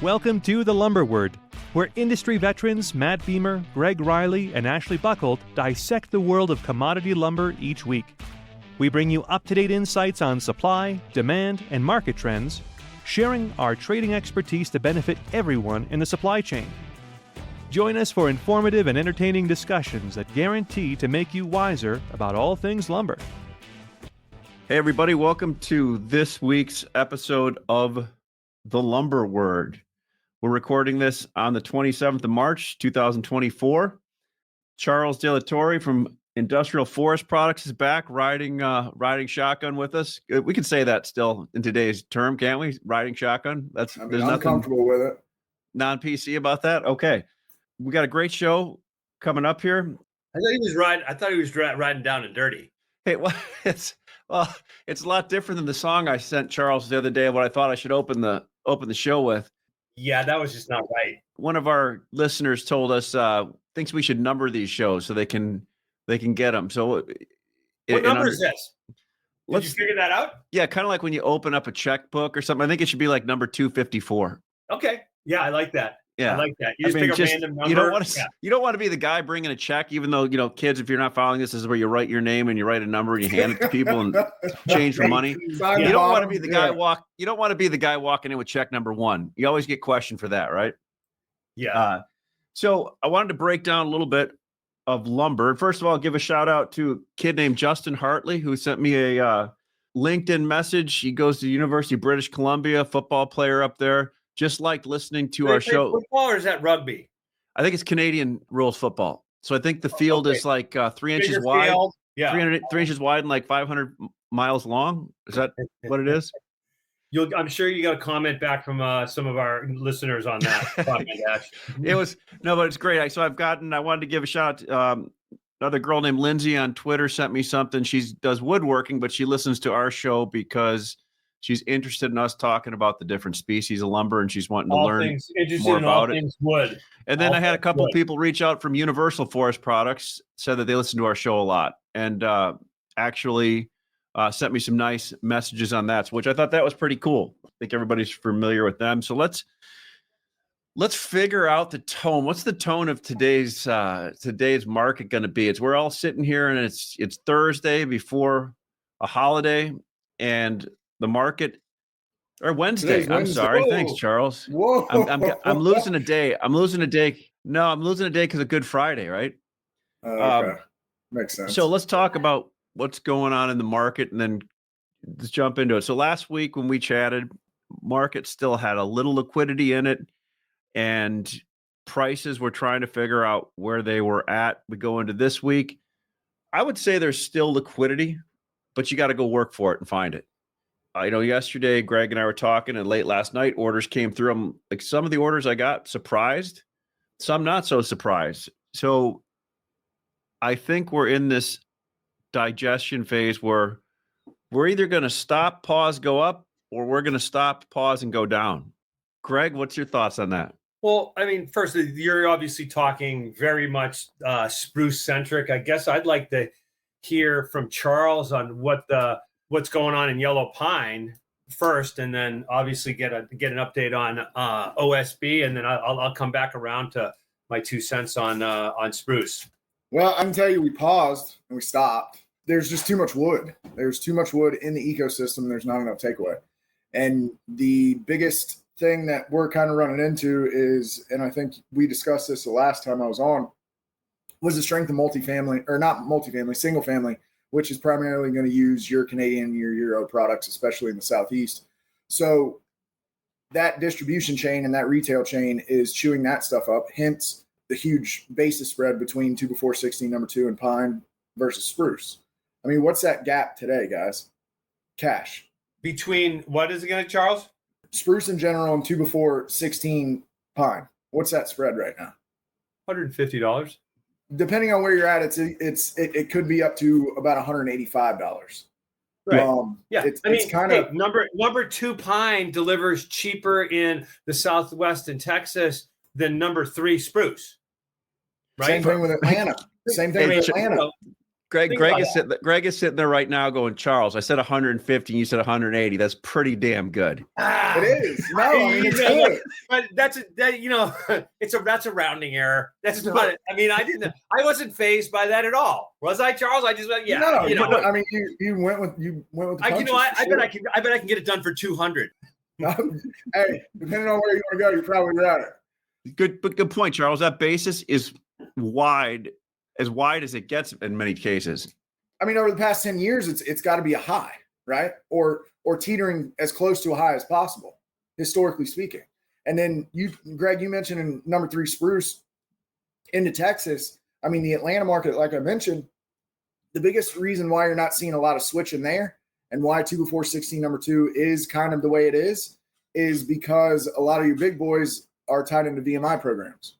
Welcome to The Lumber Word, where industry veterans Matt Beamer, Greg Riley, and Ashley Buckholt dissect the world of commodity lumber each week. We bring you up-to-date insights on supply, demand, and market trends, sharing our trading expertise to benefit everyone in the supply chain. Join us for informative and entertaining discussions that guarantee to make you wiser about all things lumber. Hey everybody, welcome to this week's episode of The Lumber Word. We're recording this on the 27th of March, 2024. Charles De La Torre from Industrial Forest Products is back riding shotgun with us. We can say that still in today's term, can't we? Riding shotgun. There's I'm nothing comfortable with it. Non-PC about that. Okay, we got a great show coming up here. I thought he was riding down and dirty. Hey, well, it's a lot different than the song I sent Charles the other day. What I thought I should open the show with. Yeah, that was just not right. One of our listeners told us thinks we should number these shows so they can get them. So, what number is this? Did you Let's figure that out? Yeah, kind of like when you open up a checkbook or something. I think it should be like number 254. Okay, yeah, I like that. Yeah, I like that. You pick a random number. You don't want to be the guy bringing a check, even though kids. If you're not following this is where you write your name and you write a number and you hand it to people and change for money. You don't want to be the guy You don't want to be the guy walking in with check number 1. You always get questioned for that, right? Yeah. So I wanted to break down a little bit of lumber. First of all, give a shout out to a kid named Justin Hartley who sent me a LinkedIn message. He goes to the University of British Columbia, football player up there. Just liked listening to our show. Football or is that rugby? I think it's Canadian rules football. So I think the field is like 3 inches Bigger wide, field. Yeah. 3 inches wide and like 500 miles long. Is that what it is? I'm sure you got a comment back from some of our listeners on that. But it's great. I wanted to give a shout out. Another girl named Lindsay on Twitter sent me something. She does woodworking, but she listens to our show because she's interested in us talking about the different species of lumber, and she's wanting to learn more about it. Wood. And then I had a couple of people reach out from Universal Forest Products, said that they listen to our show a lot, and actually sent me some nice messages on that, which I thought that was pretty cool. I think everybody's familiar with them. So let's figure out the tone. What's the tone of today's market going to be? We're all sitting here, and it's Thursday before a holiday, and the market, or Wednesday. I'm sorry. Whoa. Thanks, Charles. Whoa. I'm losing a day. No, I'm losing a day because of Good Friday, right? Okay. Makes sense. So let's talk about what's going on in the market and then let's jump into it. So last week when we chatted, market still had a little liquidity in it and prices were trying to figure out where they were at. We go into this week. I would say there's still liquidity, but you got to go work for it and find it. Yesterday, Greg and I were talking, and late last night, orders came through. Like some of the orders I got surprised, some not so surprised. So I think we're in this digestion phase where we're either going to stop, pause, go up, or we're going to stop, pause, and go down. Greg, what's your thoughts on that? Well, I mean, first, you're obviously talking very much spruce centric. I guess I'd like to hear from Charles on what's going on in yellow pine first, and then obviously get an update on OSB, and then I'll come back around to my 2 cents on spruce. Well, I can tell you we paused and we stopped. There's just too much wood. There's too much wood in the ecosystem. There's not enough takeaway. And the biggest thing that we're kind of running into is, and I think we discussed this the last time I was on, was the strength of single family, which is primarily going to use your Canadian, your Euro products, especially in the Southeast. So that distribution chain and that retail chain is chewing that stuff up, hence the huge basis spread between 2x4-16 number 2 and pine versus spruce. I mean, what's that gap today, guys? Cash. Between what is it again, Charles? Spruce in general and 2x4-16 pine. What's that spread right now? $150. Depending on where you're at, it could be up to about $185. Right. It's kind of number 2 pine delivers cheaper in the Southwest and Texas than number 3 spruce. Right. Same thing with Atlanta. Greg, Think Greg about is sitting. Greg is sitting there right now, going, Charles. I said 150, and you said 180. That's pretty damn good. It is. No, I mean, it's You know, good. but that's that's a rounding error. That's not. I mean, I wasn't fazed by that at all. Was I, Charles? I just went, yeah. No, you know, I mean, you went with the punches, I bet I can get it done for 200. Hey, depending on where you want to go, you're probably right. Good point, Charles. That basis is wide as it gets in many cases. I mean, over the past 10 years, it's got to be a high, right? Or teetering as close to a high as possible, historically speaking. And then Greg, you mentioned in number 3 spruce into Texas. I mean, the Atlanta market, like I mentioned, the biggest reason why you're not seeing a lot of switching there and why 2 before 16 number 2 is kind of the way it is because a lot of your big boys are tied into VMI programs.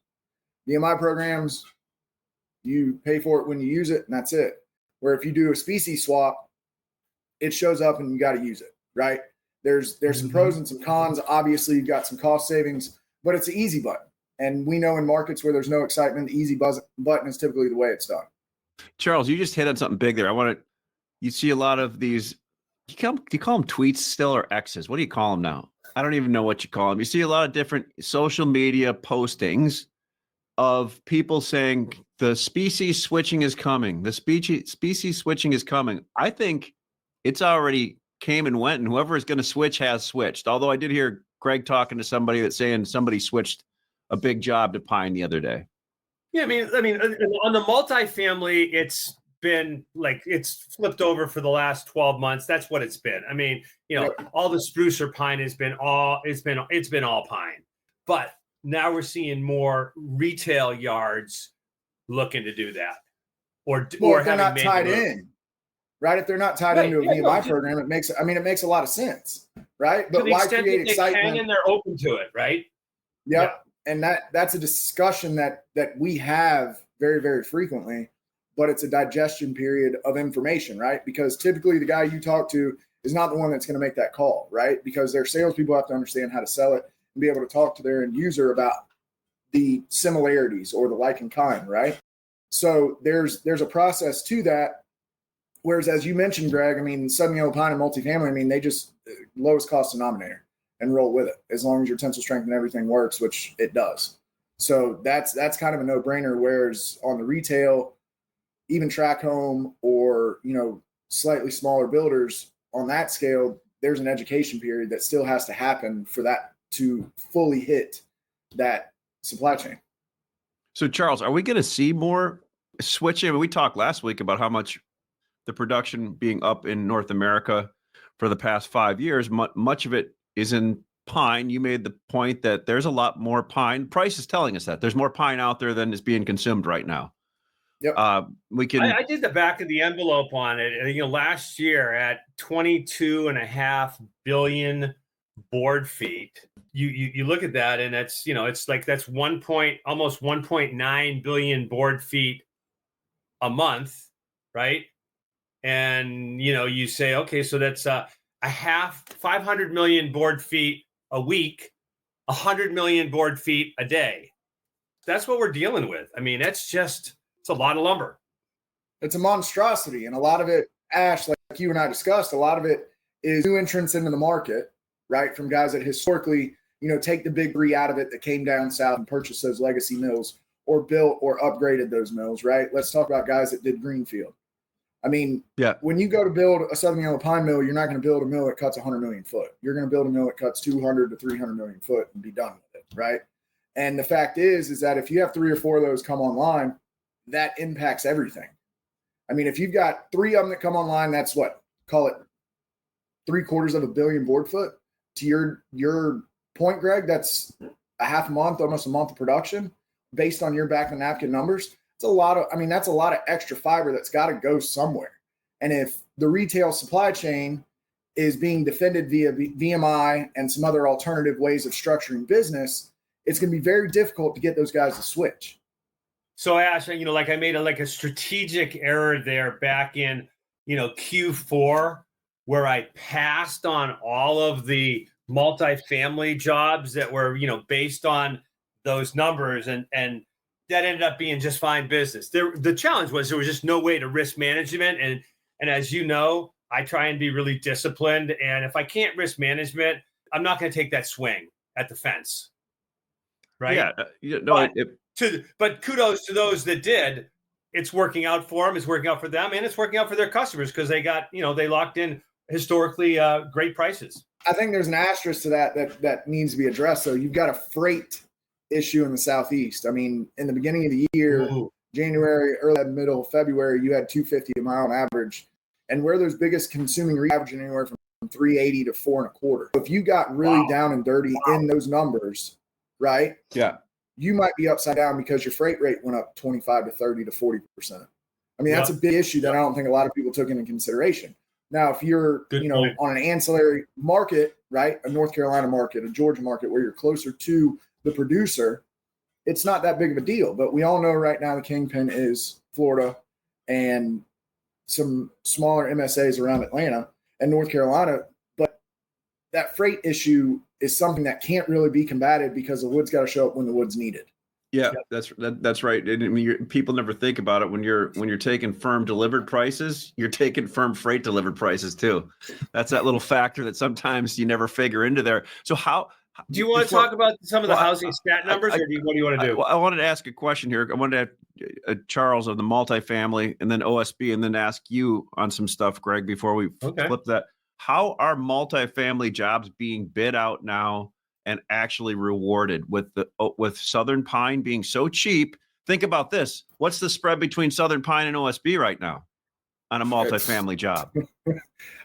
VMI programs, you pay for it when you use it, and that's it. Where if you do a species swap, it shows up and you got to use it, right? There's some pros and some cons. Obviously, you've got some cost savings, but it's an easy button. And we know in markets where there's no excitement, the easy button is typically the way it's done. Charles, you just hit on something big there. You see a lot of these, do you call them tweets still or X's? What do you call them now? I don't even know what you call them. You see a lot of different social media postings of people saying the species switching is coming. The species switching is coming. I think it's already came and went, and whoever is going to switch has switched. Although I did hear Greg talking to somebody that's saying somebody switched a big job to pine the other day. Yeah, I mean, on the multifamily, it's been like it's flipped over for the last 12 months. That's what it's been. I mean, all the spruce or pine has been all pine, but now we're seeing more retail yards looking to do that, or if they're not tied in, right? If they're not tied into a VMI program, it makes a lot of sense, right? But why create excitement? And they're open to it, right? Yep. Yeah. And that's a discussion that we have very, very frequently, but it's a digestion period of information, right? Because typically the guy you talk to is not the one that's going to make that call, right? Because their salespeople have to understand how to sell it and be able to talk to their end user about the similarities or the like and kind, right? So there's a process to that. Whereas, as you mentioned, Greg, I mean, Southern Yellow Pine and multifamily, I mean, they just lowest cost denominator and roll with it as long as your tensile strength and everything works, which it does. So that's kind of a no-brainer. Whereas on the retail, even track home or, slightly smaller builders on that scale, there's an education period that still has to happen for that to fully hit that supply chain. So, Charles, are we going to see more switching? I mean, we talked last week about how much the production being up in North America for the past 5 years, much of it is in pine. You made the point that there's a lot more pine. Price is telling us that there's more pine out there than is being consumed right now. Yep. I did the back of the envelope on it. Last year at 22.5 billion board feet. You look at that, and that's it's like that's almost 1.9 billion board feet a month, right? And you say, okay, so that's a half 500 million board feet a week, 100 million board feet a day. That's what we're dealing with. I mean, it's a lot of lumber. It's a monstrosity. And a lot of it, Ash, like you and I discussed, a lot of it is new entrants into the market, right? From guys that historically, take the big three out of it that came down south and purchased those legacy mills or built or upgraded those mills, right? Let's talk about guys that did greenfield. I mean, when you go to build a Southern Yellow Pine mill, you're not going to build a mill that cuts 100 million foot. You're going to build a mill that cuts 200 to 300 million foot and be done with it, right? And the fact is that if you have 3 or 4 of those come online, that impacts everything. I mean, if you've got 3 of them that come online, that's call it 750 million board foot. To your point, Greg, that's a half a month, almost a month of production based on your back of the napkin numbers. That's a lot of extra fiber that's got to go somewhere. And if the retail supply chain is being defended via VMI and some other alternative ways of structuring business, it's going to be very difficult to get those guys to switch. So Ash, like I made a strategic error there back in, Q4, where I passed on all of the multifamily jobs that were, based on those numbers. And that ended up being just fine business. The challenge was there was just no way to risk management. And as you know, I try and be really disciplined. And if I can't risk management, I'm not going to take that swing at the fence. Right. But kudos to those that did. It's working out for them. It's working out for them. And it's working out for their customers because they got, they locked in historically great prices. I think there's an asterisk to that needs to be addressed. So you've got a freight issue in the Southeast. I mean, in the beginning of the year, January, early middle of February, you had 250 a mile on average. And where those biggest consuming averaging anywhere from 380 to 4.25. If you got really down and dirty in those numbers, right? Yeah. You might be upside down because your freight rate went up 25 to 30 to 40%. I mean, that's a big issue that I don't think a lot of people took into consideration. Now, if you're, on an ancillary market, right, a North Carolina market, a Georgia market, where you're closer to the producer, it's not that big of a deal. But we all know right now the kingpin is Florida and some smaller MSAs around Atlanta and North Carolina. But that freight issue is something that can't really be combated because the wood's got to show up when the wood's needed. Yeah, that's right. And I mean, people never think about it when you're taking firm delivered prices, you're taking firm freight delivered prices too. That's that little factor that sometimes you never figure into there. So how do you want to talk about some of the housing stat numbers, or what do you want to do? I wanted to ask a question here. I wanted to ask Charles of the multifamily, and then OSB, and then ask you on some stuff, Greg, before we flip that. How are multifamily jobs being bid out now and actually rewarded with Southern Pine being so cheap? Think about this. What's the spread between Southern Pine and OSB right now on a multifamily job?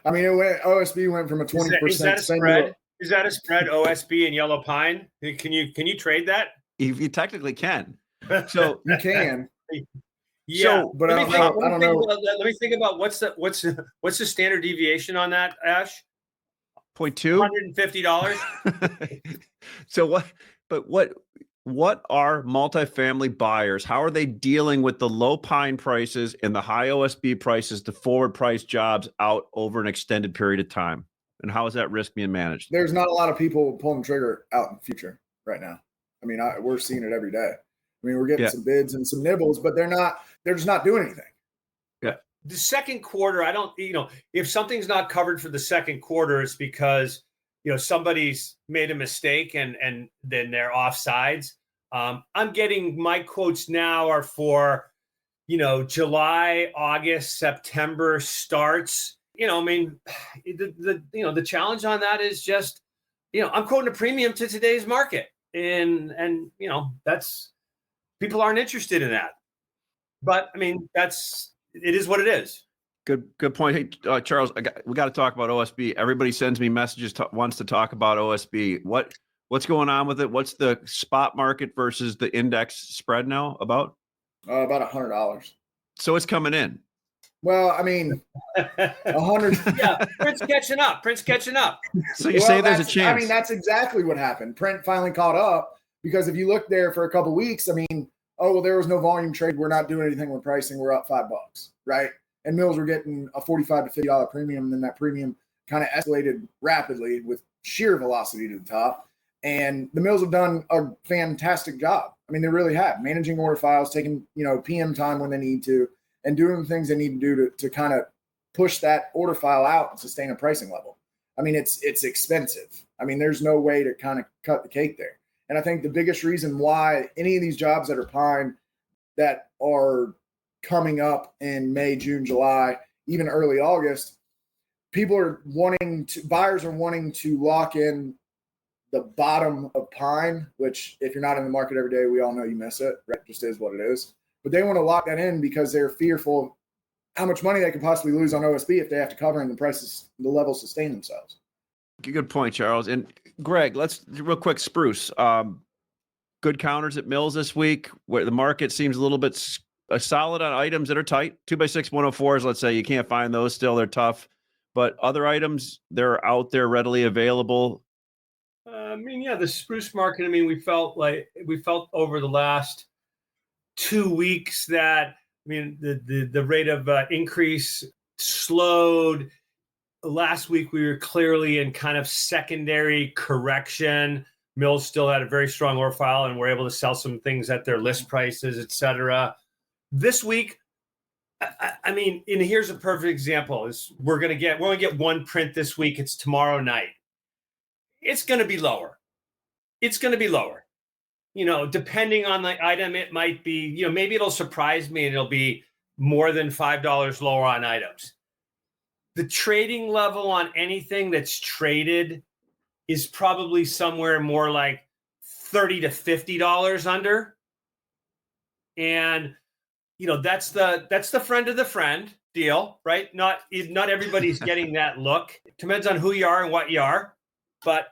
I mean, OSB went from a 20%. Is that a spread? Is that a spread, OSB and Yellow Pine? Can you trade that? You technically can. So you can. Yeah, so, but I don't know. Let me think about what's the standard deviation on that, Ash? 0.2? $150. So what are multifamily buyers? How are they dealing with the low pine prices and the high OSB prices to forward price jobs out over an extended period of time? And how is that risk being managed? There's not a lot of people pulling the trigger out in the future right now. I mean, we're seeing it every day. I mean, we're getting some bids and some nibbles, but they're just not doing anything. Yeah. The second quarter, I don't, if something's not covered for the second quarter, it's because, somebody's made a mistake and then they're offsides. I'm getting my quotes now are for, July, August, September starts. I mean, the challenge on that is just, I'm quoting a premium to today's market. And that's, people aren't interested in that. But I mean, it is what it is. Good point. Hey, Charles, we got to talk about OSB. Everybody sends me messages, wants to talk about OSB. What's going on with it? What's the spot market versus the index spread now about? About $100. So it's coming in. Well, I mean, 100. Yeah, Print's catching up. So you say there's a chance. I mean, that's exactly what happened. Print finally caught up because if you look there for a couple of weeks, I mean, there was no volume trade. We're not doing anything with pricing. We're up $5, right? And mills were getting a $45 to $50 premium. And then that premium kind of escalated rapidly with sheer velocity to the top. And the mills have done a fantastic job. I mean, they really have, managing order files, taking, PM time when they need to, and doing the things they need to do to kind of push that order file out and sustain a pricing level. I mean, it's expensive. I mean, there's no way to kind of cut the cake there. And I think the biggest reason why any of these jobs that are pine that are coming up in May, June, July, even early August, buyers are wanting to lock in the bottom of pine, which if you're not in the market every day, we all know you miss it, right? It just is what it is. But they want to lock that in because they're fearful of how much money they could possibly lose on OSB if they have to cover and the levels sustain themselves. Good point, Charles. And Greg, let's real quick, spruce. Good counters at mills this week, where the market seems a little bit solid on items that are tight. 2x6 104s, let's say you can't find those still, they're tough. But other items, they're out there readily available. The spruce market, we felt over the last 2 weeks that, the rate of increase slowed. Last week, we were clearly in kind of secondary correction. Mills still had a very strong order file and were able to sell some things at their list prices, et cetera. This week, I mean, and here's a perfect example: is we're gonna get one print this week. It's tomorrow night. It's gonna be lower. It's gonna be lower. You know, depending on the item, it might be. You know, maybe it'll surprise me and it'll be more than $5 lower on items. The trading level on anything that's traded is probably somewhere more like $30 to $50 under. And, you know, that's the friend of the friend deal, right? Not everybody's getting that look. Depends on who you are and what you are. But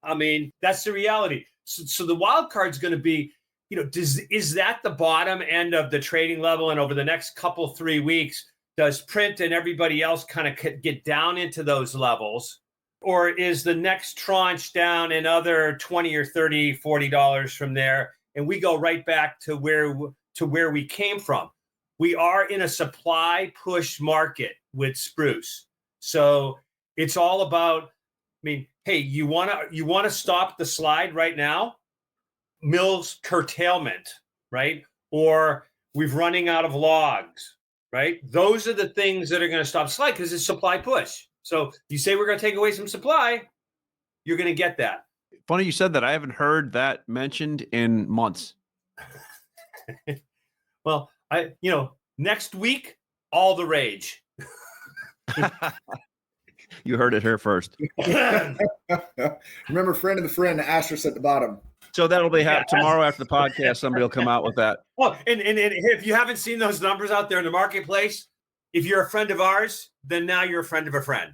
I mean, that's the reality. So the wild card's going to be, you know, is that the bottom end of the trading level? And over the next couple, 3 weeks, does print and everybody else kind of get down into those levels? Or is the next tranche down another $20 or $30, $40 from there? And we go right back to where we came from. We are in a supply push market with spruce. So it's all about, I mean, hey, you want to stop the slide right now? Mills curtailment, right? Or we've running out of logs, right? Those are the things that are going to stop slide because it's supply push. So you say we're going to take away some supply, you're going to get that. Funny you said that. I haven't heard that mentioned in months. Well, next week, all the rage. You heard it here first. Remember, friend of the friend, asterisk at the bottom. So that'll be tomorrow after the podcast. Somebody will come out with that. Well, and if you haven't seen those numbers out there in the marketplace, if you're a friend of ours, then now you're a friend of a friend.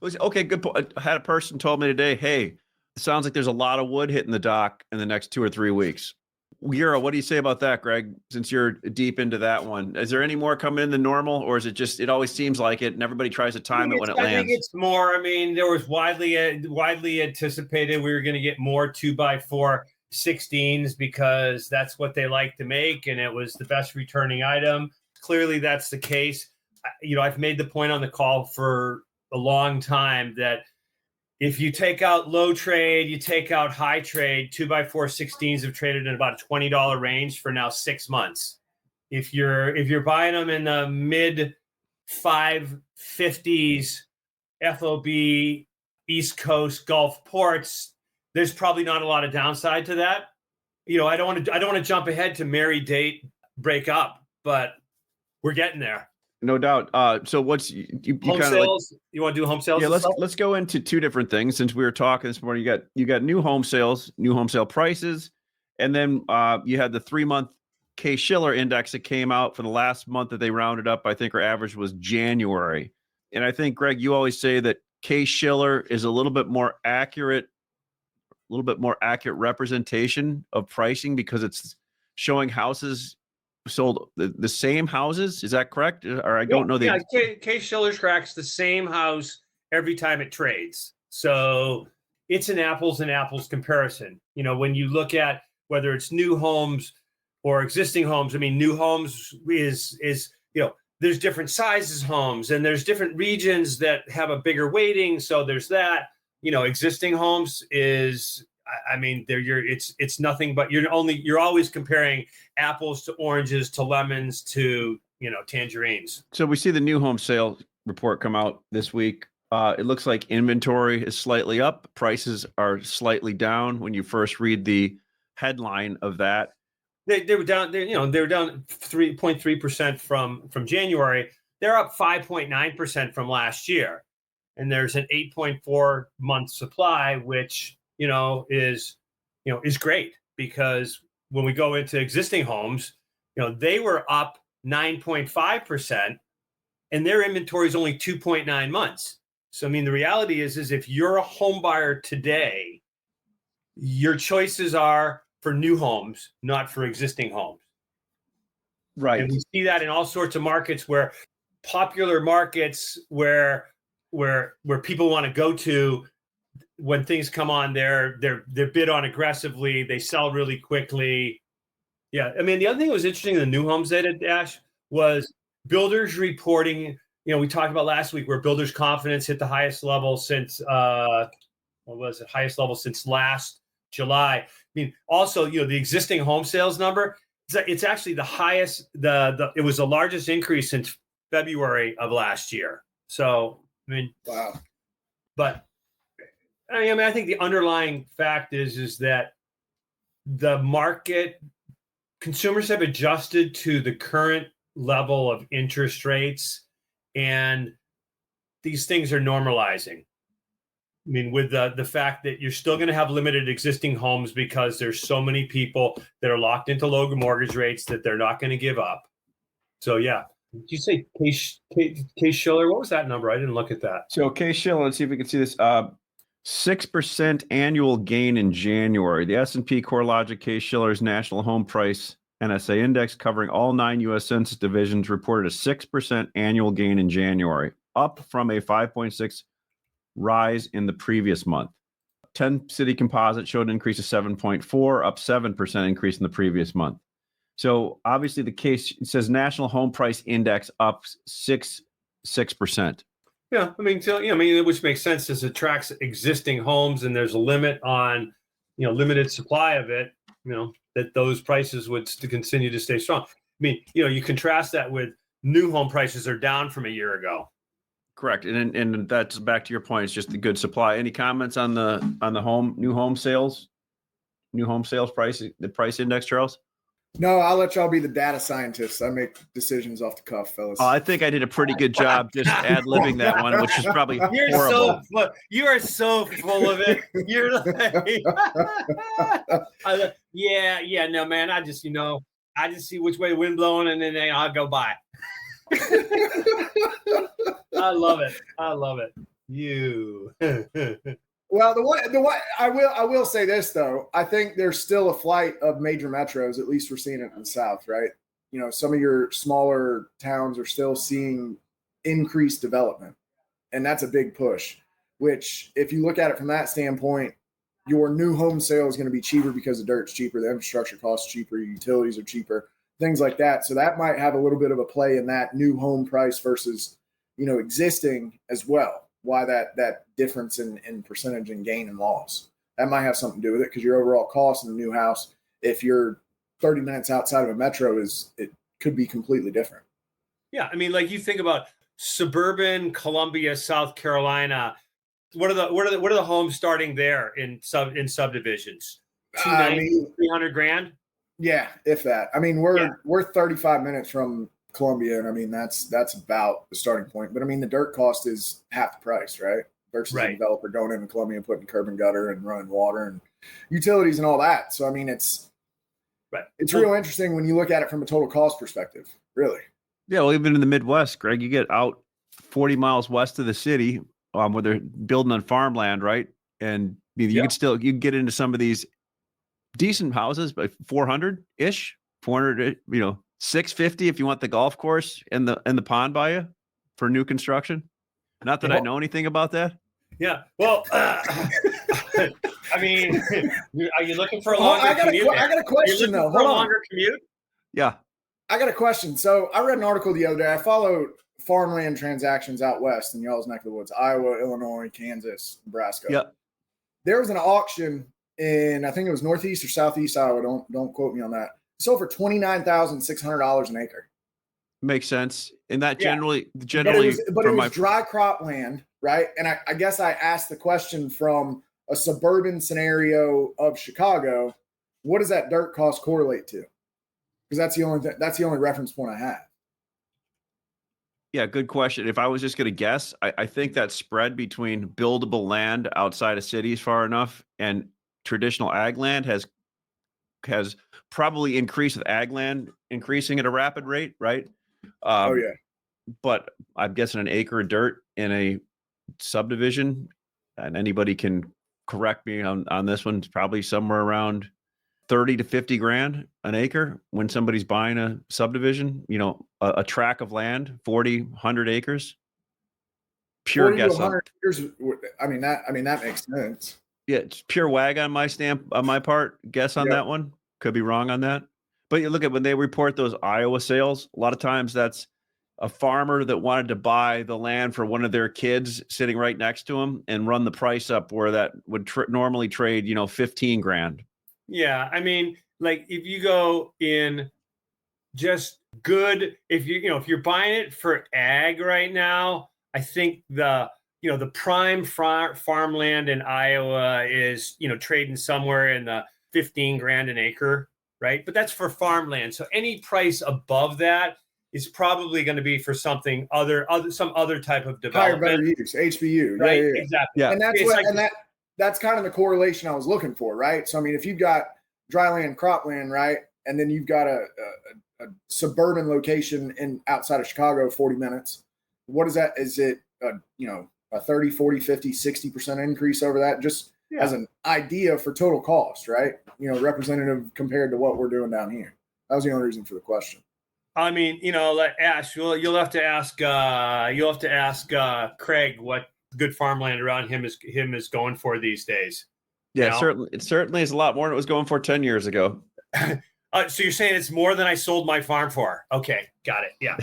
Okay, good point. I had a person told me today, hey, it sounds like there's a lot of wood hitting the dock in the next 2 or 3 weeks. Euro, what do you say about that, Greg, since you're deep into that one? Is there any more coming in than normal, or is it just, it always seems like it and everybody tries to time it when it lands? I think it's more. I mean, there was widely anticipated we were going to get more 2x4 16s because that's what they like to make, and it was the best returning item. Clearly, that's the case. You know, I've made the point on the call for a long time that if you take out low trade, you take out high trade, 2x4 16s have traded in about a $20 range for now 6 months. If you're buying them in the mid 550s, FOB, East Coast, Gulf ports, there's probably not a lot of downside to that. You know, I don't want to jump ahead to marry, date, break up, but we're getting there. No doubt. So what's you home sales? You want to do home sales? Yeah, let's go into two different things. Since we were talking this morning, you got new home sales, new home sale prices, and then you had the 3-month Case-Shiller index that came out for the last month that they rounded up. I think our average was January, and I think, Greg, you always say that Case-Shiller is a little bit more accurate representation of pricing because it's showing houses sold the same houses. Is that correct? Or I don't know. Case-Shiller tracks the same house every time it trades. So it's an apples and apples comparison. You know, when you look at whether it's new homes or existing homes, I mean, new homes is, you know, there's different sizes homes and there's different regions that have a bigger weighting. So there's that, you know, existing homes is, I mean, it's nothing but you're always comparing apples to oranges to lemons to, you know, tangerines. So we see the new home sale report come out this week. It looks like inventory is slightly up. Prices are slightly down when you first read the headline of that. They were down. They were down 3.3% from January. They're up 5.9% from last year, and there's an 8.4 month supply, which is great because when we go into existing homes, you know, they were up 9.5% and their inventory is only 2.9 months. So, I mean, the reality is if you're a home buyer today, your choices are for new homes, not for existing homes. Right. And we see that in all sorts of markets where popular markets where people want to go to. When things come on, they're bid on aggressively. They sell really quickly. Yeah, I mean, the other thing that was interesting in the new homes data, Dash, was builders reporting. You know, we talked about last week where builders' confidence hit the highest level since what was it, highest level since last July. I mean, also, the existing home sales number, it's actually the highest. It was the largest increase since February of last year. So, I mean, Wow. But I think the underlying fact is that the market, consumers have adjusted to the current level of interest rates, and these things are normalizing. I mean, with the fact that you're still going to have limited existing homes because there's so many people that are locked into low mortgage rates that they're not going to give up. So, yeah. Did you say Case Shiller? What was that number? I didn't look at that. So Case Shiller, let's see if we can see this. 6% annual gain in January. The S&P CoreLogic Case Shiller's National Home Price NSA Index, covering all 9 U.S. Census divisions, reported a 6% annual gain in January, up from a 5.6 rise in the previous month. 10-city composite showed an increase of 7.4, up 7% increase in the previous month. So obviously the case, it says National Home Price Index up 6%. Yeah, I mean, which makes sense as it tracks existing homes, and there's a limit on, limited supply of it. That those prices would continue to stay strong. I mean, you contrast that with new home prices are down from a year ago. Correct, and that's back to your point. It's just the good supply. Any comments on the new home sales price, the price index, Charles? No, I'll let y'all be the data scientists. I make decisions off the cuff, fellas. I think I did a pretty good job just ad-libbing that one, which is probably horrible. You are so full of it. You're like, no, man. I just see which way the wind blowing, and then I'll go by. I love it. You. Well, the way I will say this though, I think there's still a flight of major metros. At least we're seeing it in the South, right? Some of your smaller towns are still seeing increased development, and that's a big push. Which, if you look at it from that standpoint, your new home sale is going to be cheaper because the dirt's cheaper, the infrastructure costs cheaper, your utilities are cheaper, things like that. So that might have a little bit of a play in that new home price versus existing as well. Why that difference in percentage and gain and loss. That might have something to do with it, because your overall cost in the new house, if you're 30 minutes outside of a metro, it could be completely different. Yeah, I mean, like you think about suburban Columbia, South Carolina. What are the homes starting there in subdivisions? 300 grand. Yeah, if that. I mean, we're 35 minutes from Columbia, and I mean that's about the starting point. But I mean, the dirt cost is half the price, right? Versus a developer going into Columbia and putting curb and gutter and running water and utilities and all that. So I mean, it's real interesting when you look at it from a total cost perspective, really. Yeah, well, even in the Midwest, Greg, you get out 40 miles west of the city, where they're building on farmland, right? And you can get into some of these decent houses, but 400-ish, 400, 650 if you want the golf course and the pond by you for new construction. Not that I know anything about that. Yeah. Well, I mean, are you looking for a longer commute? I got a question though. Hold on. Longer commute? Yeah. I got a question. So I read an article the other day. I follow farmland transactions out west in y'all's neck of the woods, Iowa, Illinois, Kansas, Nebraska. Yep. There was an auction in, I think it was northeast or southeast Iowa. Don't quote me on that. Sold for $29,600 an acre. Makes sense. And that generally, but it was dry crop land, right? And I guess I asked the question from a suburban scenario of Chicago. What does that dirt cost correlate to? Because that's the only reference point I have. Yeah, good question. If I was just going to guess, I think that spread between buildable land outside of cities far enough and traditional ag land has probably increased with ag land increasing at a rapid rate, right? But I'm guessing an acre of dirt in a subdivision, and anybody can correct me on this one, it's probably somewhere around 30 to 50 grand an acre when somebody's buying a subdivision, a tract of land, 40, 100 acres. Pure guess. 100 acres, I mean, that makes sense. Yeah, it's pure wag on my part. Guess on that one. Could be wrong on that. But you look at when they report those Iowa sales, a lot of times that's a farmer that wanted to buy the land for one of their kids sitting right next to him and run the price up where that would normally trade, 15 grand. Yeah, I mean, like if you go in just good, if you're buying it for ag right now, I think the prime farmland in Iowa is, trading somewhere in the 15 grand an acre, right? But that's for farmland. So any price above that is probably going to be for something some other type of higher, development. better use, HBU. Right, Yeah. exactly. Yeah. And that's that's kind of the correlation I was looking for, right? So I mean, if you've got dry land, cropland, right, and then you've got a suburban location outside of Chicago, 40 minutes. What is that? Is it a 30, 40, 50, 60% increase over that? Just as an idea for total cost, right? Representative compared to what we're doing down here. That was the only reason for the question. I mean, like Ash, you'll have to ask Craig what good farmland around him is going for these days. Yeah, it certainly is a lot more than it was going for 10 years ago. So you're saying it's more than I sold my farm for? Okay, got it. Yeah,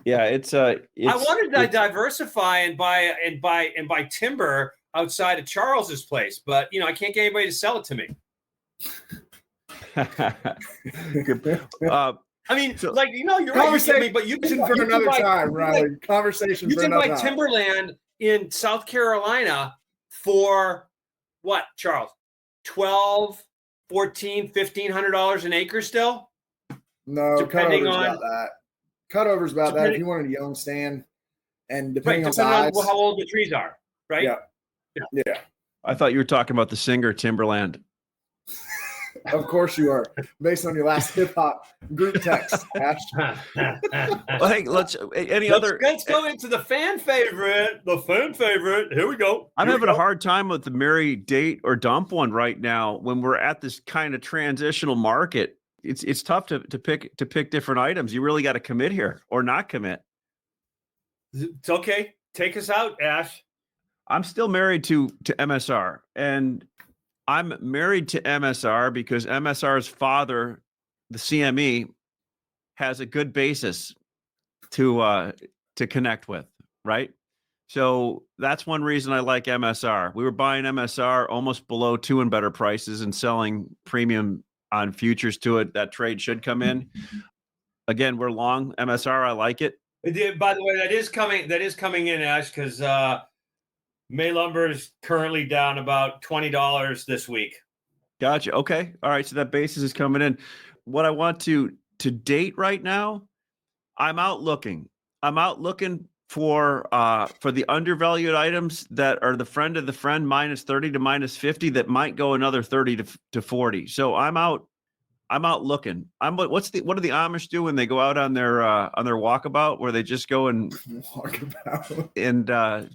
yeah, it's I wanted to diversify and buy timber outside of Charles's place, but I can't get anybody to sell it to me. I mean, you're right. But you can for another time, Riley. Conversation. You can buy timberland in South Carolina for what, Charles? $1,200, $1,400, $1,500 an acre still? No, cutovers about that. If you wanted a young stand, and depending on size, how old the trees are, right? Yeah. I thought you were talking about the Singer timberland. Of course you are, based on your last hip hop group text. Well, hey, let's go into the fan favorite. The fan favorite. Here we go. I'm having a hard time with the marry, date, or dump one right now. When we're at this kind of transitional market, it's tough to pick different items. You really got to commit here or not commit. It's okay. Take us out, Ash. I'm still married to MSR, and I'm married to MSR because MSR's father, the CME, has a good basis to connect with, right? So that's one reason I like MSR. We were buying MSR almost below 2 and better prices and selling premium on futures to it. That trade should come in. Again, we're long MSR. I like it. By the way, that is coming in, Ash, because May lumber is currently down about $20 this week. Gotcha. Okay. All right. So that basis is coming in. What I want to date right now, I'm out looking for the undervalued items that are the friend of the friend -30 to -50 that might go another 30 to 40. So I'm out looking. What do the Amish do when they go out on their walkabout, where they just go and walkabout and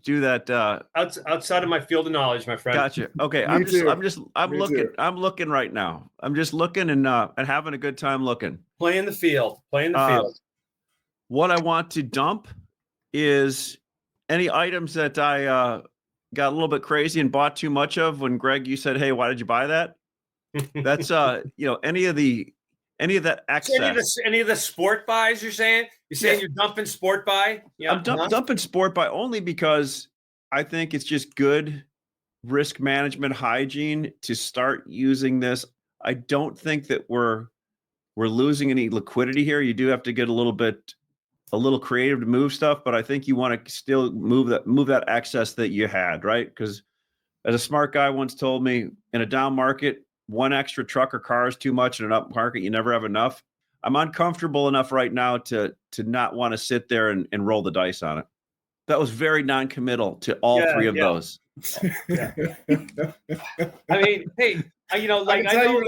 do that outside of my field of knowledge, my friend. Gotcha. Okay. I'm looking right now. I'm just looking and having a good time looking. Playing the field. What I want to dump is any items that I got a little bit crazy and bought too much of when Greg, you said, "Hey, why did you buy that?" That's any of that excess. Any of the sport buys you're saying? You're dumping sport buy? Yeah. I'm dumping sport buy only because I think it's just good risk management hygiene to start using this. I don't think that we're losing any liquidity here. You do have to get a little creative to move stuff, but I think you want to still move that excess that you had, right? Because as a smart guy once told me, in a down market, one extra truck or car is too much. In an up market, you never have enough. I'm uncomfortable enough right now to not want to sit there and roll the dice on it. That was very non-committal to all three of those. Yeah. I mean, hey, I know we're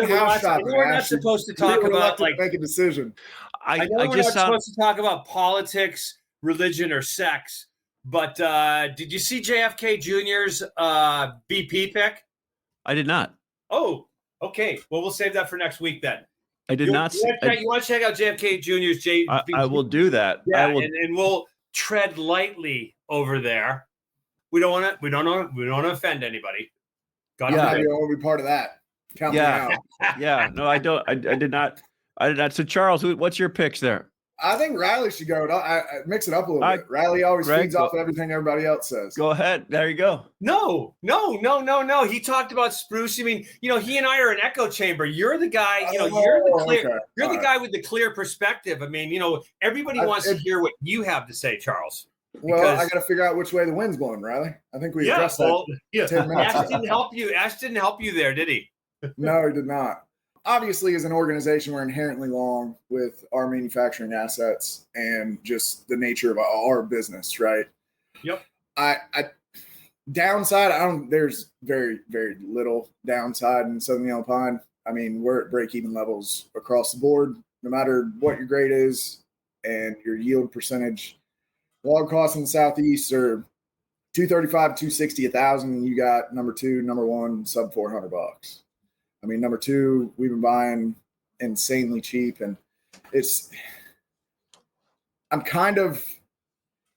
not supposed to talk about make a decision. I know we're not supposed to talk about politics, religion, or sex. But did you see JFK Jr.'s BP pick? I did not. Oh, okay. Well, we'll save that for next week then. I did not. You want to check out JFK Jr.'s I will do that. Yeah, and we'll tread lightly over there. We don't want to offend anybody. God, I want to be part of that. Count me out. Yeah. No, I don't. I did not. So, Charles, what's your picks there? I think Riley should go. I mix it up a little bit. Riley always Greg, feeds off everything everybody else says. Go ahead. There you go. No. He talked about spruce. I mean, he and I are an echo chamber. You're the guy, you're the clear, okay. you're All the right. guy with the clear perspective. I mean, everybody wants to hear what you have to say, Charles. Well, I got to figure out which way the wind's blowing, Riley. I think we addressed that 10 minutes Ash ago. didn't help you. Ash didn't help you there, did he? No, he did not. Obviously, as an organization, we're inherently long with our manufacturing assets and just the nature of our business, right? Yep. I downside, there's very, very little downside in Southern Yellow Pine. I mean, we're at break-even levels across the board, no matter what your grade is and your yield percentage. Log costs in the Southeast are $235, $260, $1,000, and you got number 2, number 1, sub $400. I mean, number 2, we've been buying insanely cheap, and I'm kind of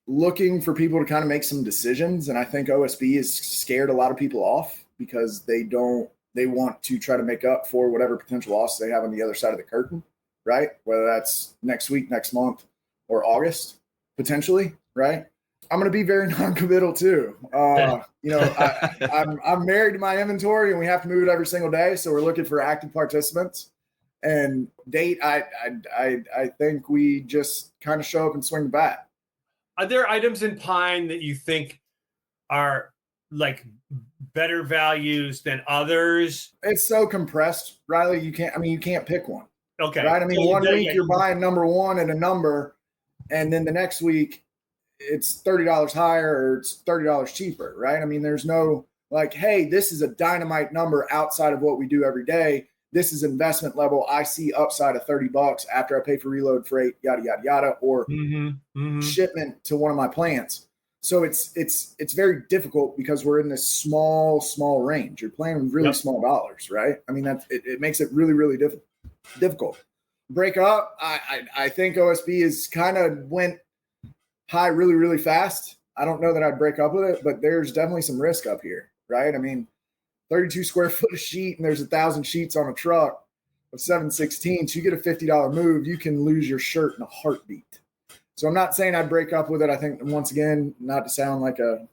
looking for people to kind of make some decisions, and I think OSB has scared a lot of people off because they want to try to make up for whatever potential loss they have on the other side of the curtain, right? Whether that's next week, next month, or August, potentially, right? I'm going to be very non-committal too. I'm married to my inventory, and we have to move it every single day. So we're looking for active participants. And date, I think we just kind of show up and swing the bat. Are there items in pine that you think are like better values than others? It's so compressed, Riley. You can't pick one. Okay. Right. I mean, So one week you're buying number 1 at a number, and then the next week it's $30 higher or it's $30 cheaper, right? I mean, there's no like, hey, this is a dynamite number outside of what we do every day. This is investment level. I see upside of $30 after I pay for reload, freight, yada, yada, yada, or shipment to one of my plants. So it's very difficult because we're in this small range. You're playing with really small dollars, right? I mean, it makes it really, really difficult. Break up. I think OSB is kind of went high really, really fast. I don't know that I'd break up with it, but there's definitely some risk up here, right? I mean, 32 square foot of sheet, and there's 1,000 sheets on a truck of 7/16. You get a $50 move, you can lose your shirt in a heartbeat. So I'm not saying I'd break up with it. I think, once again, not to sound like a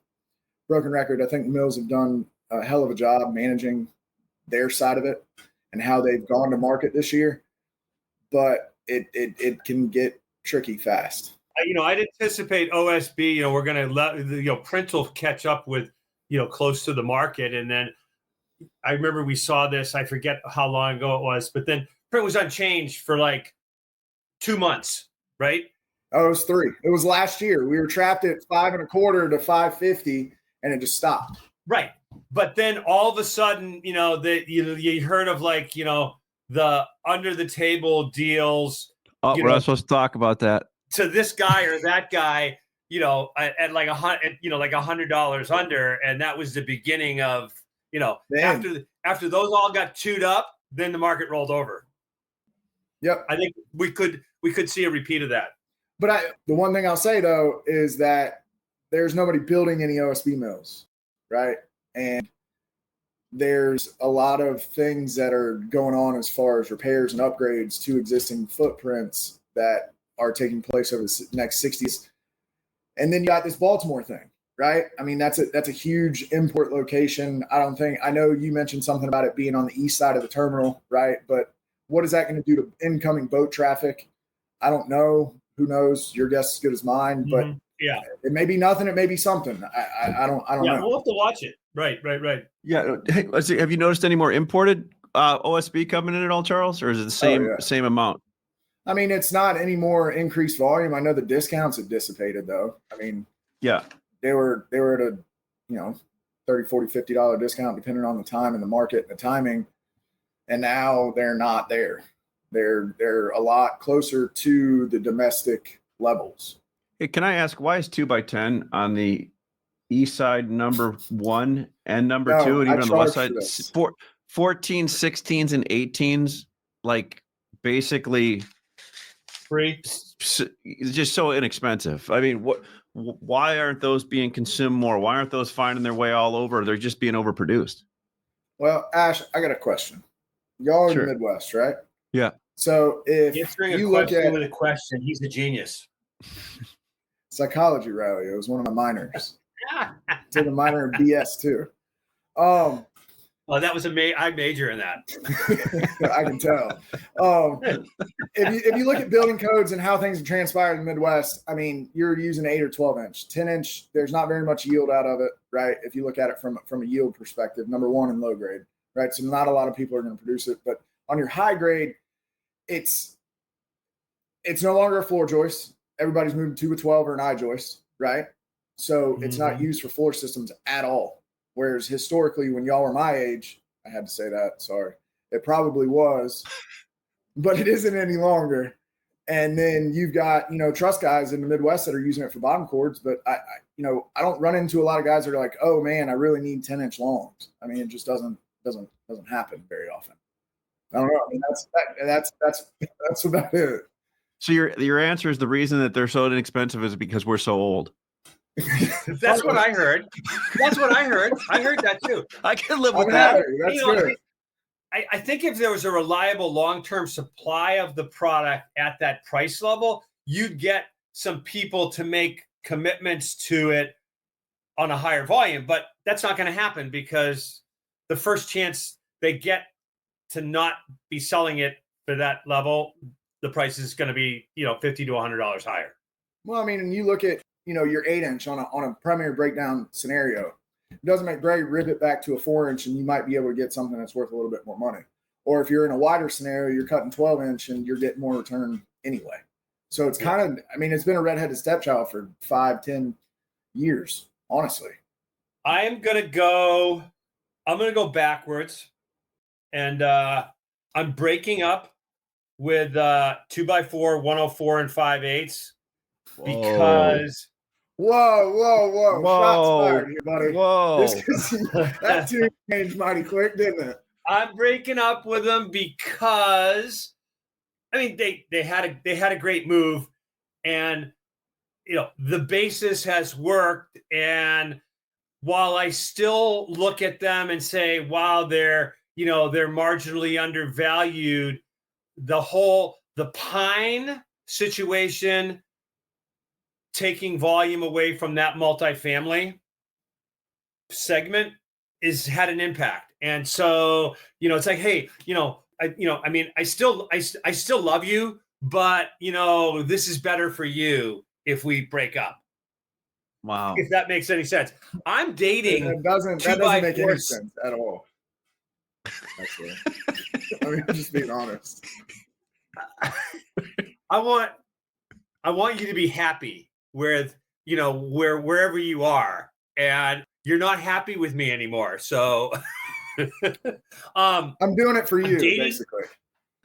broken record, I think the mills have done a hell of a job managing their side of it and how they've gone to market this year. But it can get tricky fast. I'd anticipate OSB, we're going to let, print will catch up with, close to the market. And then I remember we saw this, I forget how long ago it was, but then print was unchanged for like 2 months, right? Oh, it was 3. It was last year. We were trapped at 5.25 to 550, and it just stopped. Right. But then all of a sudden, you heard of like, the under the table deals. Oh, we're not supposed to talk about that. To this guy or that guy, at like $100 under, and that was the beginning of, after those all got chewed up, then the market rolled over. Yep, I think we could see a repeat of that. But the one thing I'll say though is that there's nobody building any OSB mills, right? And there's a lot of things that are going on as far as repairs and upgrades to existing footprints that are taking place over the next 60s. And then you got this Baltimore thing, right? I mean, that's a huge import location. I know you mentioned something about it being on the east side of the terminal, right? But what is that going to do to incoming boat traffic? I don't know. Who knows? Your guess is as good as mine, but it may be nothing. It may be something. I don't know. We'll have to watch it. Right. Yeah. Hey, let's see. Have you noticed any more imported OSB coming in at all, Charles, or is it the same amount? I mean, it's not any more increased volume. I know the discounts have dissipated though. I mean, they were at a, $30, $40, $50 discount depending on the time and the market and the timing. And now they're not there. They're a lot closer to the domestic levels. Hey, can I ask, why is 2x10 on the east side number 1 and number 2, and even on the west side 14, 16s, and 18s, like basically free? It's just so inexpensive. I mean, why aren't those being consumed more? Why aren't those finding their way all over? They're just being overproduced. Well, Ash, I got a question. Y'all are in the Midwest, right? Yeah. So if Answering a you look question at with a question, he's a genius. psychology, Riley, it was one of my minors. Took a minor in BS too. Um, Oh, that was I major in that. I can tell. If you look at building codes and how things have transpired in the Midwest, I mean, you're using 8 or 12 inch, 10 inch. There's not very much yield out of it, right? If you look at it from a yield perspective, number one in low grade, right? So not a lot of people are going to produce it, but on your high grade, it's no longer a floor joist. Everybody's moving to a 12 or an I joist, right? So it's not used for floor systems at all. Whereas historically, when y'all were my age, I had to say that, sorry, it probably was, but it isn't any longer. And then you've got, truss guys in the Midwest that are using it for bottom cords, but I don't run into a lot of guys that are like, oh man, I really need 10-inch longs. I mean, it just doesn't happen very often. I don't know. I mean, that's about it. So your answer is the reason that they're so inexpensive is because we're so old. That's what I heard. That's what I heard. I heard that too. I can live with that. That's good. I think if there was a reliable long-term supply of the product at that price level, you'd get some people to make commitments to it on a higher volume. But that's not going to happen because the first chance they get to not be selling it for that level, the price is going to be, $50 to $100 higher. Well, I mean, and you look at, your 8-inch on a primary breakdown scenario, it doesn't make Greg rip it back to a 4-inch and you might be able to get something that's worth a little bit more money. Or if you're in a wider scenario, you're cutting 12-inch and you're getting more return anyway. So it's it's been a redheaded stepchild for 5-10 years, honestly. I'm going to go backwards, and I'm breaking up with 2x4, 104 and 5/8 because Whoa. Shots fired here, buddy. Whoa. That tune changed mighty quick, didn't it? I'm breaking up with them because they had a great move, and the basis has worked. And while I still look at them and say, wow, they're marginally undervalued, the pine situation taking volume away from that multifamily segment had an impact. And so, it's like, hey, I still love you, but this is better for you if we break up. Wow. If that makes any sense. I'm dating. That doesn't make any sense at all. Actually. I'm just being honest. I want you to be happy with, wherever you are, and you're not happy with me anymore. So I'm doing it for you, basically.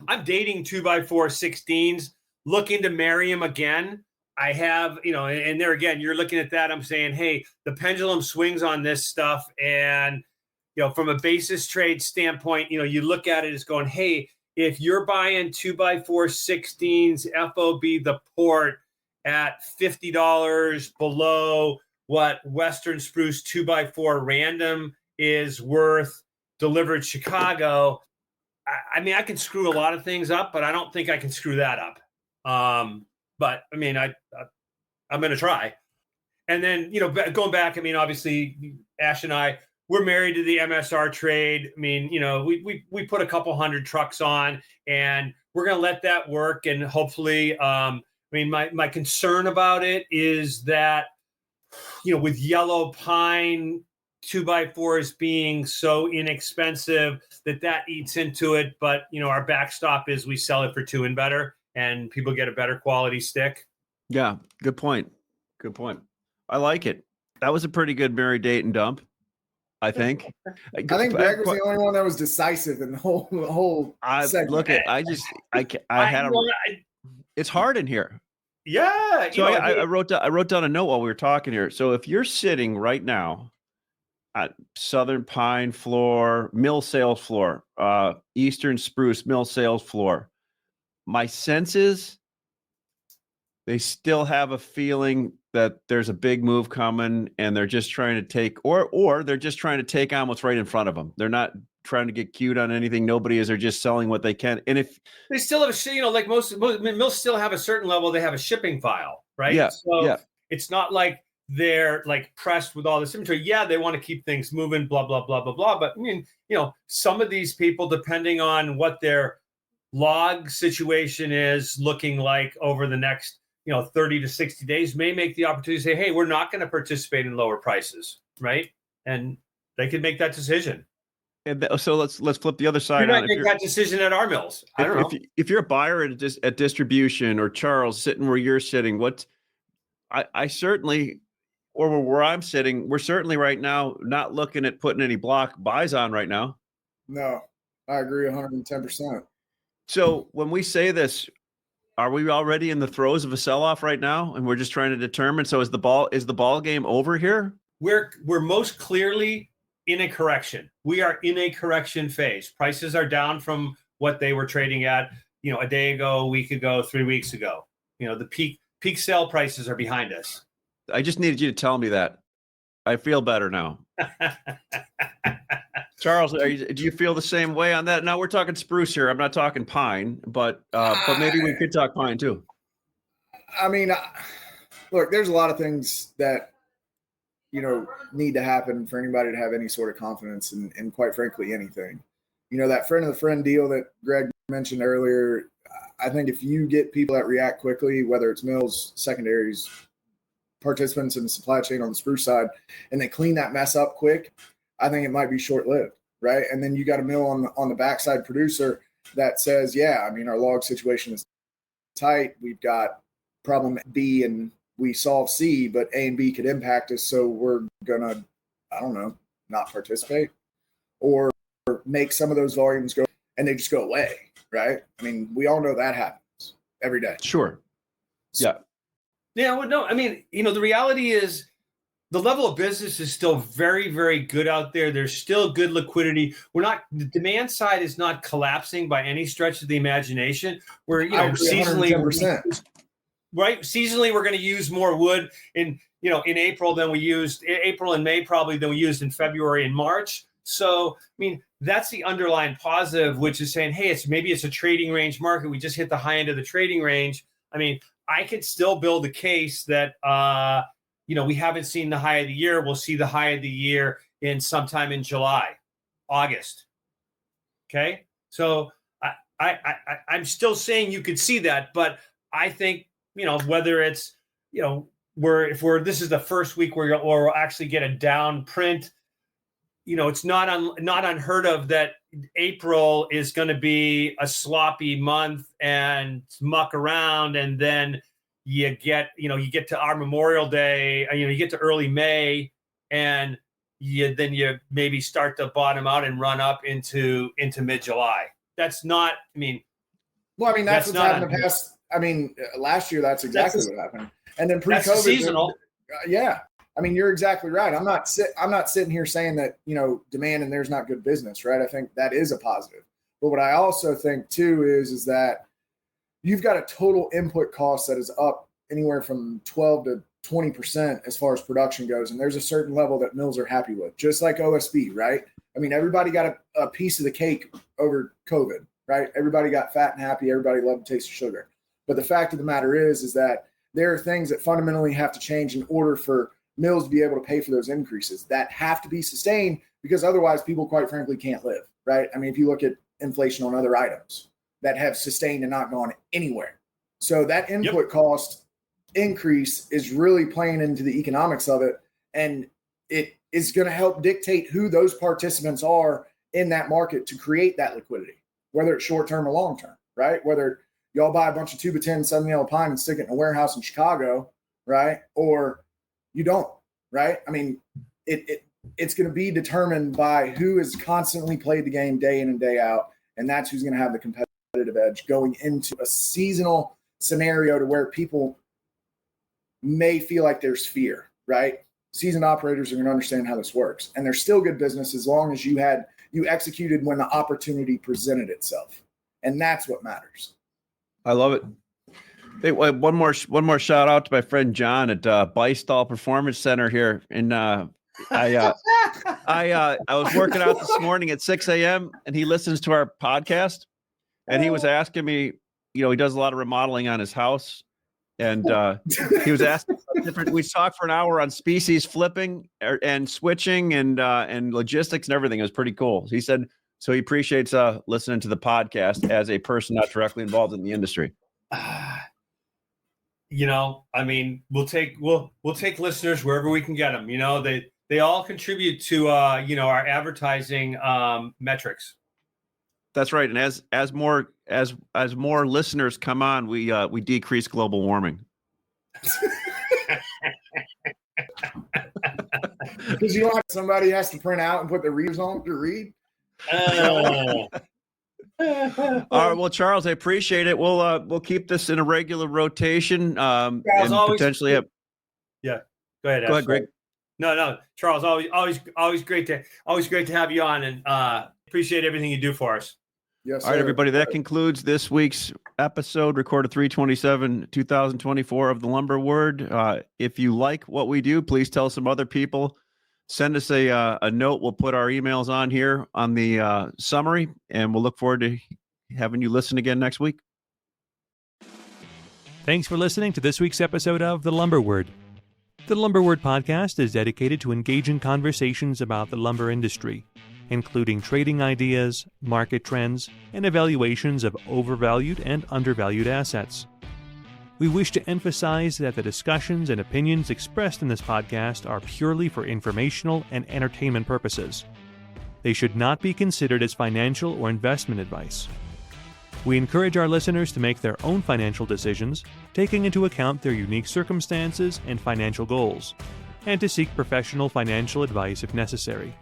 I'm dating 2x4 16s, looking to marry him again. I have, and there again, you're looking at that. I'm saying, hey, the pendulum swings on this stuff. And, from a basis trade standpoint, you look at it as going, hey, if you're buying 2x4 16s, FOB the port at $50 below what Western Spruce 2x4 random is worth delivered Chicago, I can screw a lot of things up, but I don't think I can screw that up. But I'm going to try. And then, going back, obviously Ash and I, we're married to the MSR trade. We put a couple hundred trucks on, and we're going to let that work. And hopefully, my concern about it is that, with yellow pine 2x4s being so inexpensive that eats into it. But, our backstop is we sell it for 2 and better, and people get a better quality stick. Yeah. Good point. I like it. That was a pretty good married date and dump, I think. I think Greg was the only one that was decisive in the whole segment. It's hard in here. Yeah. So I wrote down a note while we were talking here. So if you're sitting right now at Southern Pine floor, mill sales floor, Eastern Spruce mill sales floor, my sense is they still have a feeling that there's a big move coming, and they're just trying to take, or they're just trying to take on what's right in front of them. They're not trying to get cute on anything. Nobody is. They're just selling what they can. And if they still have like most mills still have a certain level, they have a shipping file, right? Yeah, So yeah. it's not like they're like pressed with all this inventory. Yeah, they want to keep things moving, blah, blah, blah, blah, blah. But I mean, some of these people, depending on what their log situation is looking like over the next, 30 to 60 days, may make the opportunity to say, hey, we're not going to participate in lower prices, right? And they could make that decision. So let's flip the other side. You might make that decision at our mills. I don't know. If you're a buyer at distribution, or Charles sitting where you're sitting, I certainly, or where I'm sitting, we're certainly right now not looking at putting any block buys on right now. No, I agree 110%. So when we say this, are we already in the throes of a sell-off right now, and we're just trying to determine? So is the ball game over here? We're most clearly in a correction. We are in a correction phase. Prices are down from what they were trading at, a day ago, a week ago, 3 weeks ago. The peak sale prices are behind us. I just needed you to tell me that. I feel better now. Charles, do you feel the same way on that? Now we're talking spruce here. I'm not talking pine, but maybe we could talk pine too. I mean, look, there's a lot of things that need to happen for anybody to have any sort of confidence in quite frankly anything. That friend of the friend deal that Greg mentioned earlier, I think if you get people that react quickly, whether it's mills, secondaries, participants in the supply chain on the spruce side, and they clean that mess up quick, I think it might be short-lived, right? And then you got a mill on the backside producer that says, yeah, I mean, our log situation is tight. We've got problem B and we solve C, but A and B could impact us. So we're going to, I don't know, not participate or make some of those volumes go and they just go away, right? I mean, we all know that happens every day. Sure. Yeah. Yeah. Well, no, I mean, the reality is the level of business is still very, very good out there. There's still good liquidity. The demand side is not collapsing by any stretch of the imagination. We're, seasonally, right? Seasonally, we're going to use more wood in April than we used April and May, probably than we used in February and March. So, I mean, that's the underlying positive, which is saying, hey, maybe it's a trading range market. We just hit the high end of the trading range. I mean, I could still build a case that, we haven't seen the high of the year. We'll see the high of the year in sometime in July, August. Okay. So I'm still saying you could see that, but I think, whether it's, this is the first week where we'll actually get a down print, it's not unheard of that April is going to be a sloppy month and muck around. And then you get to our Memorial Day, you get to early May, and you maybe start to bottom out and run up into mid-July. That's not, that's what's happened in the past. Last year, that's exactly what happened. And then pre-COVID, seasonal. Yeah. You're exactly right. I'm not sitting here saying that, demand and there's not good business, right? I think that is a positive. But what I also think too is that you've got a total input cost that is up anywhere from 12 to 20% as far as production goes. And there's a certain level that mills are happy with, just like OSB, right? Everybody got a piece of the cake over COVID, right? Everybody got fat and happy. Everybody loved the taste of sugar. But the fact of the matter is that there are things that fundamentally have to change in order for mills to be able to pay for those increases that have to be sustained, because otherwise people quite frankly can't live, right? If you look at inflation on other items that have sustained and not gone anywhere. So that input cost increase is really playing into the economics of it. And it is going to help dictate who those participants are in that market to create that liquidity, whether it's short-term or long-term, right? Whether y'all buy a bunch of 2x10 Southern Yellow Pine and stick it in a warehouse in Chicago, right? Or you don't, right? It's going to be determined by who has constantly played the game day in and day out. And that's who's going to have the competitive edge going into a seasonal scenario to where people may feel like there's fear, right? Seasoned operators are going to understand how this works. And there's still good business as long as you executed when the opportunity presented itself. And that's what matters. I love it. Hey, one more shout out to my friend John at Bystall Performance Center here in I was working out this morning at 6 a.m. and he listens to our podcast, and he was asking me, he does a lot of remodeling on his house, and he was asking different. We talked for an hour on species flipping and switching and logistics and everything. It was pretty cool. He said so he appreciates listening to the podcast as a person not directly involved in the industry. I mean, we'll take listeners wherever we can get them. They all contribute to our advertising metrics. That's right. And as more listeners come on, we decrease global warming. Because you don't have somebody has to print out and put the readers on to read. All right. Well, Charles, I appreciate it. We'll keep this in a regular rotation. And potentially have. Yeah. Go ahead. Go ahead, Greg. No, Charles. Always great to have you on, and appreciate everything you do for us. Yes. All right, everybody. That concludes this week's episode, recorded 3/27/2024 of the Lumber Word. If you like what we do, please tell some other people. Send us a note. We'll put our emails on here on the summary, and we'll look forward to having you listen again next week. Thanks for listening to this week's episode of The Lumber Word. The Lumber Word podcast is dedicated to engaging conversations about the lumber industry, including trading ideas, market trends, and evaluations of overvalued and undervalued assets. We wish to emphasize that the discussions and opinions expressed in this podcast are purely for informational and entertainment purposes. They should not be considered as financial or investment advice. We encourage our listeners to make their own financial decisions, taking into account their unique circumstances and financial goals, and to seek professional financial advice if necessary.